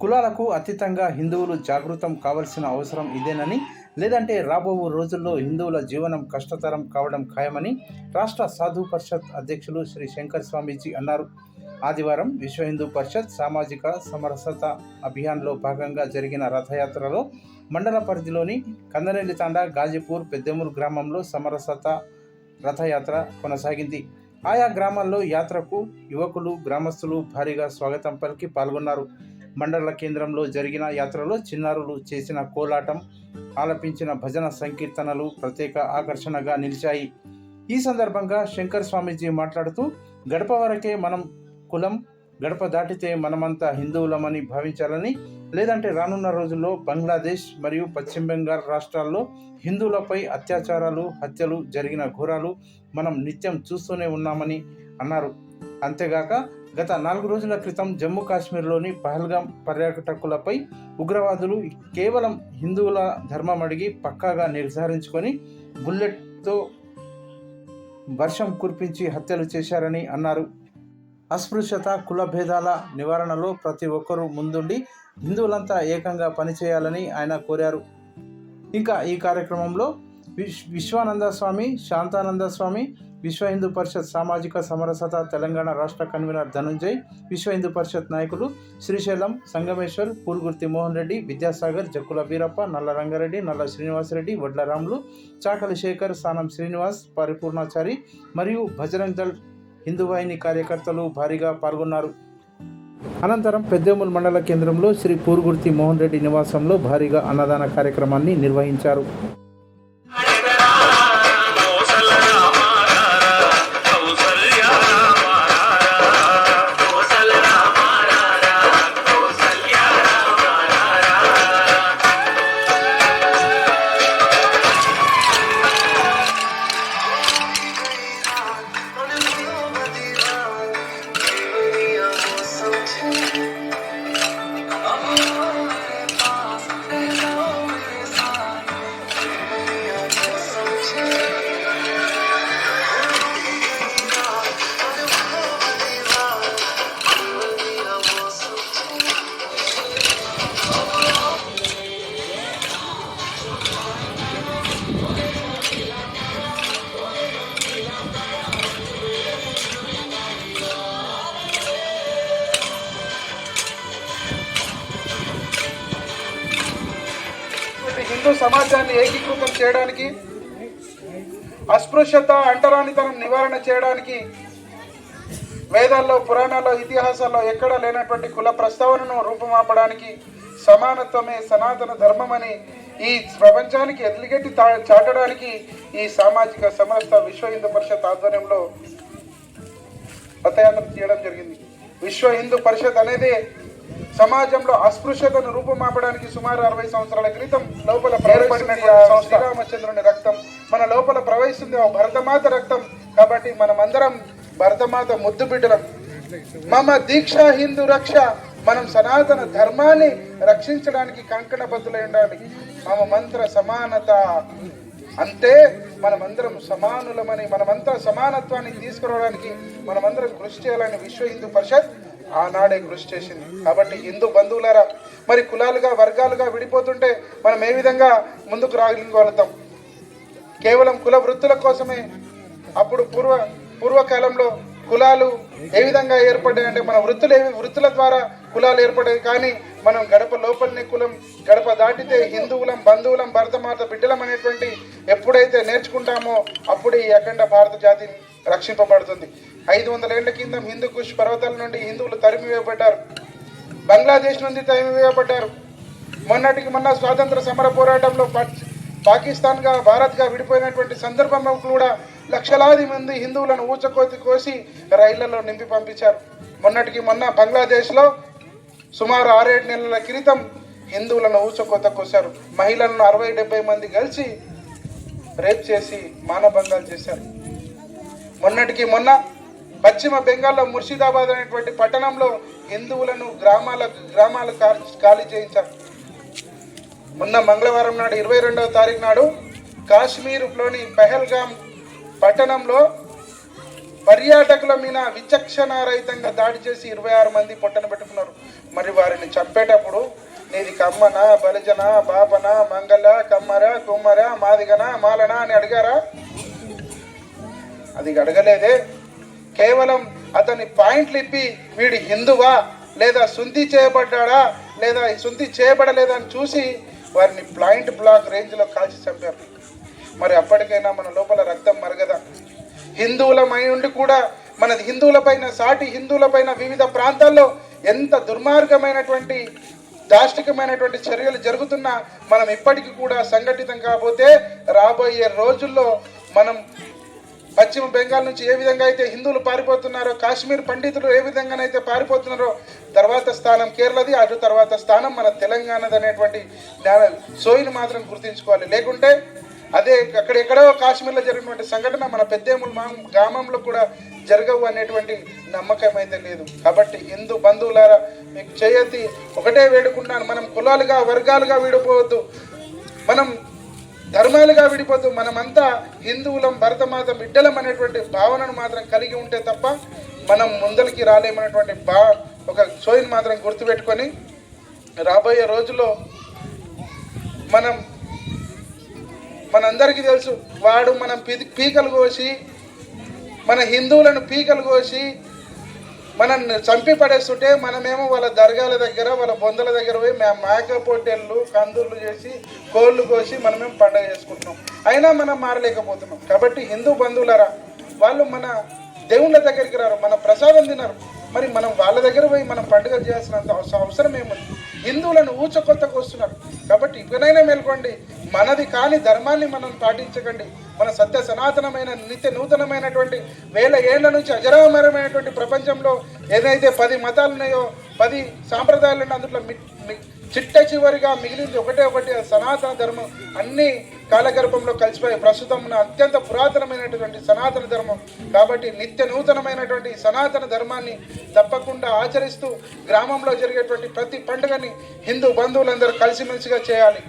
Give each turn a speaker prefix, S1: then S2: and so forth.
S1: కులాలకు అతీతంగా హిందువులు జాగృతం కావాల్సిన అవసరం ఇదేనని, లేదంటే రాబో రోజుల్లో హిందువుల జీవనం కష్టతరం కావడం ఖాయమని రాష్ట్ర సాధు పరిషత్ అధ్యక్షులు శ్రీ శంకర్ స్వామీజీ అన్నారు. ఆదివారం విశ్వ హిందూ పరిషత్ సామాజిక సమరసత అభియాన్లో భాగంగా జరిగిన రథయాత్రలో మండల పరిధిలోని కందనేలి తాండా, గాజీపూర్, పెద్దెమూరు గ్రామంలో సమరసత రథయాత్ర కొనసాగింది. ఆయా గ్రామాల్లో యాత్రకు యువకులు, గ్రామస్తులు భారీగా స్వాగతం పలికి పాల్గొన్నారు. మండల కేంద్రంలో జరిగిన యాత్రలో చిన్నారులు చేసిన కోలాటం, ఆలపించిన భజన సంకీర్తనలు ప్రత్యేక ఆకర్షణగా నిలిచాయి. ఈ సందర్భంగా శంకర్ స్వామీజీ మాట్లాడుతూ, గడప వరకే మనం కులం, గడప దాటితే మనమంతా హిందువులమని భావించాలని, లేదంటే రానున్న రోజుల్లో బంగ్లాదేశ్ మరియు పశ్చిమ బెంగాల్ రాష్ట్రాల్లో హిందువులపై అత్యాచారాలు, హత్యలు జరిగిన ఘోరాలు మనం నిత్యం చూస్తూనే ఉన్నామని అన్నారు. అంతేగాక గత 4 రోజుల క్రితం జమ్మూ కాశ్మీర్లోని పహల్గాం పర్యాటకులపై ఉగ్రవాదులు కేవలం హిందువుల ధర్మం అడిగి పక్కాగా నిర్ధారించుకొని బుల్లెట్తో వర్షం కురిపించి హత్యలు చేశారని అన్నారు. అస్పృశ్యత, కుల భేదాల నివారణలో ప్రతి ఒక్కరూ ముందుండి హిందువులంతా ఏకంగా పనిచేయాలని ఆయన కోరారు. ఇంకా ఈ కార్యక్రమంలో విశ్వానంద స్వామి, శాంతానంద స్వామి, విశ్వ హిందూ పరిషత్ సామాజిక సమరసత తెలంగాణ రాష్ట్ర కన్వీనర్ ధనుంజయ్, విశ్వ హిందూ పరిషత్ నాయకులు శ్రీశైలం, సంగమేశ్వర్, పూర్గుర్తి మోహన్ రెడ్డి, విద్యాసాగర్, జక్కుల బీరప్ప, నల్ల రంగారెడ్డి, నల్ల శ్రీనివాసరెడ్డి, వడ్ల రాములు, చాకలి శేఖర్, సానం శ్రీనివాస్, పరిపూర్ణాచారి మరియు బజరంగ్ దళ్ హిందూవాహిని కార్యకర్తలు భారీగా పాల్గొన్నారు. అనంతరం పెద్దేముల్ మండల కేంద్రంలో శ్రీ పూర్గుర్తి మోహన్ రెడ్డి నివాసంలో భారీగా అన్నదాన కార్యక్రమాన్ని నిర్వహించారు.
S2: హిందూ సమాజాన్ని ఏకీకృతం చేయడానికి, అస్పృశ్యత, అంటరానితనం నివారణ చేయడానికి వేదాల్లో, పురాణాల్లో, ఇతిహాసాల్లో ఎక్కడా లేనటువంటి కుల ప్రస్తావనను రూపుమాపడానికి, సమానత్వమే సనాతన ధర్మమని ఈ ప్రపంచానికి ఎదిలిగెట్టి చాటడానికి ఈ సామాజిక సమరసత విశ్వ హిందూ పరిషత్ ఆధ్వర్యంలో రథయాత్ర చేయడం జరిగింది. విశ్వ హిందూ పరిషత్ అనేది సమాజంలో అస్పృశ్యతను రూపుమాపడానికి సుమారు 60 సంవత్సరాల క్రితం లోపల ప్రవేశించిన శ్రీరామచంద్రుని రక్తం మన లోపల ప్రవహిస్తుంది, భరతమాత రక్తం. కాబట్టి మనమందరం భరతమాత ముద్దు బిడ్డలం. మమ దీక్ష హిందూ రక్ష, మనం సనాతన ధర్మాన్ని రక్షించడానికి కంకణబద్ధులై ఉండాలి. మమ మంత్ర సమానత అంటే మనమందరం సమానులమని, మనమంతా సమానత్వాన్ని తీసుకురావడానికి మనమందరం కృషి చేయాలని విశ్వ హిందూ పరిషత్ ఆనాడే కృషి చేసింది. కాబట్టి హిందూ బంధువులారా, మరి కులాలుగా, వర్గాలుగా విడిపోతుంటే మనం ఏ విధంగా ముందుకు రాగలుగుతాం? కేవలం కుల వృత్తుల కోసమే అప్పుడు పూర్వకాలంలో కులాలు ఏ విధంగా ఏర్పడ్డాయంటే మన వృత్తుల ద్వారా కులాలు ఏర్పడాయి. కానీ మనం గడప లోపలనే కులం, గడప దాటితే హిందువులం, బంధువులం, భరతమాత బిడ్డలం అనేటువంటి ఎప్పుడైతే నేర్చుకుంటామో అప్పుడే ఈ అఖండ భారత జాతి రక్షింపబడుతుంది. 500 ఏళ్ల కింద హిందూ కుష్ పర్వతాల నుండి హిందువులు తరిమివేయబడ్డారు, బంగ్లాదేశ్ నుండి తరిమివేయబడ్డారు. మొన్నటికి మొన్న స్వాతంత్ర సమర పోరాటంలో పాకిస్తాన్గా, భారత్గా విడిపోయినటువంటి సందర్భంలో కూడా లక్షలాది మంది హిందువులను ఊచకోతి కోసి రైళ్లలో నింపి పంపించారు. మొన్నటికి మొన్న బంగ్లాదేశ్లో సుమారు 6-7 నెలల క్రితం హిందువులను ఊచకోత కోసారు. మహిళలను 60-70 మంది కలిసి రేప్ చేసి మానభంగాలు చేశారు. మొన్నటికి మొన్న పశ్చిమ బెంగాల్లో ముర్షిదాబాద్ అనేటువంటి పట్టణంలో హిందువులను గ్రామాలు ఖాళీ చేయించారు. మొన్న మంగళవారం నాడు 22వ తారీఖు నాడు కాశ్మీర్లోని పహల్గాం పట్టణంలో పర్యాటకుల మీద విచక్షణ రహితంగా దాడి చేసి 26 మంది పొట్టన పెట్టుకున్నారు. మరి వారిని చంపేటప్పుడు నీది కమ్మన, బలిజన, బాపన, మంగళ, కమ్మర, కుమ్మర, మాదిగన, మాలన అని అడిగారా? అది అడగలేదే. కేవలం అతని పాయింట్లు ఇప్పి వీడి హిందువా లేదా శుద్ధి చేయబడ్డా లేదా శుద్ధి చేయబడలేదా అని చూసి వారిని పాయింట్ బ్లాక్ రేంజ్లో కాల్చి చంపారు. మరి అప్పటికైనా మన లోపల రక్తం మరగదా? హిందువులమై ఉండి కూడా మన హిందువులపైన, సాటి హిందువులపైన వివిధ ప్రాంతాల్లో ఎంత దుర్మార్గమైనటువంటి దాష్టికమైనటువంటి చర్యలు జరుగుతున్నా మనం ఇప్పటికీ కూడా సంఘటితం కాకపోతే రాబోయే రోజుల్లో మనం పశ్చిమ బెంగాల్ నుంచి ఏ విధంగా అయితే హిందువులు పారిపోతున్నారో, కాశ్మీర్ పండితులు ఏ విధంగానైతే పారిపోతున్నారో, తర్వాత స్థానం కేరళది, అటు తర్వాత స్థానం మన తెలంగాణది అనేటువంటి సోయిని మాత్రం గుర్తించుకోవాలి. లేకుంటే అదే అక్కడెక్కడో కాశ్మీర్లో జరిగినటువంటి సంఘటన మన పెద్దేముల గ్రామంలో కూడా జరగవు అనేటువంటి నమ్మకం అయితే లేదు. కాబట్టి హిందూ బంధువులారా, మీకు చేయతి ఒకటే వేడుకుంటున్నాను, మనం కులాలుగా వర్గాలుగా విడిపోవద్దు, మనం ధర్మాలుగా విడిపోతూ మనమంతా హిందువులం, భరతమాత బిడ్డలం అనేటువంటి భావనను మాత్రం కలిగి ఉంటే తప్ప మనం ముందరికి రాలేమనేటువంటి ఒక సోయిని మాత్రం గుర్తుపెట్టుకొని రాబోయే రోజుల్లో మనందరికీ తెలుసు, వాడు మనం పీకలు కోసి, మన హిందువులను పీకలు కోసి మనం చంపి పడేస్తుంటే మనమేమో వాళ్ళ దర్గాల దగ్గర, వాళ్ళ బొందల దగ్గర పోయి మేక పొట్టేళ్ళు, కందూర్లు చేసి, కోళ్ళు కోసి మనమేమో పండుగ చేసుకుంటున్నాం. అయినా మనం మారలేకపోతున్నాం. కాబట్టి హిందూ బంధువులరా, వాళ్ళు మన దేవుళ్ళ దగ్గరికి రారు, మన ప్రసాదం తినరు. మరి మనం వాళ్ళ దగ్గర పోయి మనం పండుగ చేయాల్సినంత అవసరం ఏముంది? హిందువులను ఊచకొత్తకు వస్తున్నారు. కాబట్టి ఇకనైనా మేల్కోండి, మనది కాని ధర్మాన్ని మనం పాటించకండి. మన సత్య సనాతనమైన నిత్య నూతనమైనటువంటి 1000 ఏళ్ల నుంచి అజరామరమైనటువంటి ప్రపంచంలో ఏదైతే 10 మతాలు ఉన్నాయో, 10 సాంప్రదాయాలు ఉన్నాయో, అందులో చిట్ట చివరిగా మిగిలింది ఒకటి సనాతన ధర్మం. అన్ని కాలగర్భంలో కలిసిపోయి ప్రస్తుతం ఉన్న అత్యంత పురాతనమైనటువంటి సనాతన ధర్మం. కాబట్టి నిత్య నూతనమైనటువంటి సనాతన ధర్మాన్ని తప్పకుండా ఆచరిస్తూ గ్రామంలో జరిగేటువంటి ప్రతి పండుగని హిందూ బంధువులందరూ కలిసిమెలిసిగా చేయాలి.